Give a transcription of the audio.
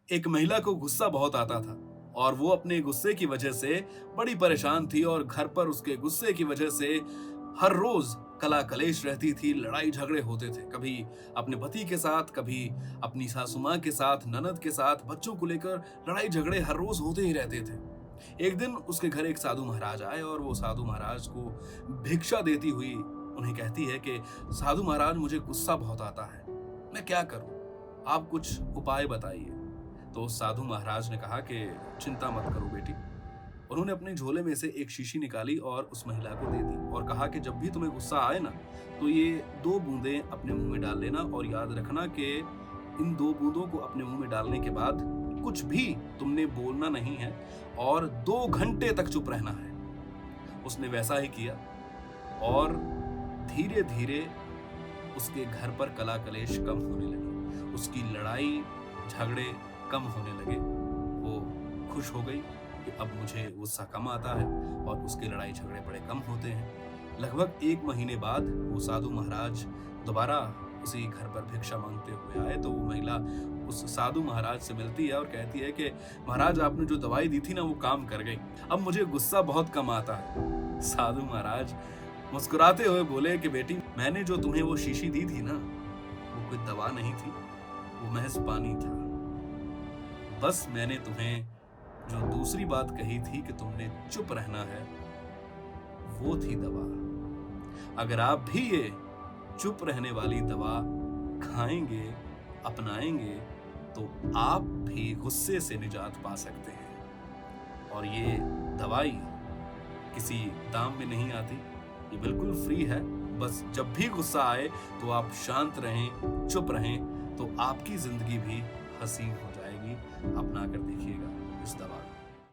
एक महिला को गुस्सा बहुत आता था और वो अपने गुस्से की वजह से बड़ी परेशान थी और घर पर उसके गुस्से की वजह से हर रोज कला कलेश रहती थी, लड़ाई झगड़े होते थे। कभी अपने पति के साथ, कभी अपनी सासू माँ के साथ, ननद के साथ, बच्चों को लेकर लड़ाई झगड़े हर रोज होते ही रहते थे। एक दिन उसके घर एक साधु महाराज आए और वो साधु महाराज को भिक्षा देती हुई उन्हें कहती है कि साधु महाराज, मुझे गुस्सा बहुत आता है, मैं क्या करूं? आप कुछ उपाय बताइए। तो साधु महाराज ने कहा कि चिंता मत करो बेटी। उन्होंने अपने झोले में से एक शीशी निकाली और उस महिला को दे दी और कहा कि जब भी तुम्हें गुस्सा आए ना, तो ये 2 बूंदें अपने मुंह में डाल लेना और याद रखना कि इन 2 बूंदों को अपने मुंह में डालने के बाद कुछ भी तुमने बोलना नहीं है और 2 घंटे तक चुप रहना है। उसने वैसा ही किया और धीरे-धीरे उसके घर पर कला कलेश कम होने लगे। उसकी लड़ाई झगड़े कम होने लगे। वो खुश हो गई कि अब मुझे गुस्सा कम आता है और उसके लड़ाई झगड़े बड़े कम होते हैं। लगभग 1 महीने बाद वो साधु महाराज दोबारा उसी घर पर भिक्षा मांगते हुए आए। तो वो महिला उस साधु महाराज से मिलती है और कहती है कि महाराज, आपने जो दवाई दी थी ना, वो काम कर गई। अब मुझे गुस्सा बहुत कम आता है। साधु महाराज मुस्कुराते हुए बोले कि बेटी, मैंने जो तुम्हें वो शीशी दी थी ना, वो कोई दवा नहीं थी, वो महज पानी था। बस मैंने तुम्हें जो दूसरी बात कही थी कि तुमने चुप रहना है, वो थी दवा। अगर आप भी ये चुप रहने वाली दवा खाएंगे, अपनाएंगे, तो आप भी गुस्से से निजात पा सकते हैं। और ये दवाई किसी दाम में नहीं आती, ये बिल्कुल फ्री है। बस जब भी गुस्सा आए तो आप शांत रहें, चुप रहें, तो आपकी जिंदगी भी हसीन हो जाएगी। अपना कर देखिएगा।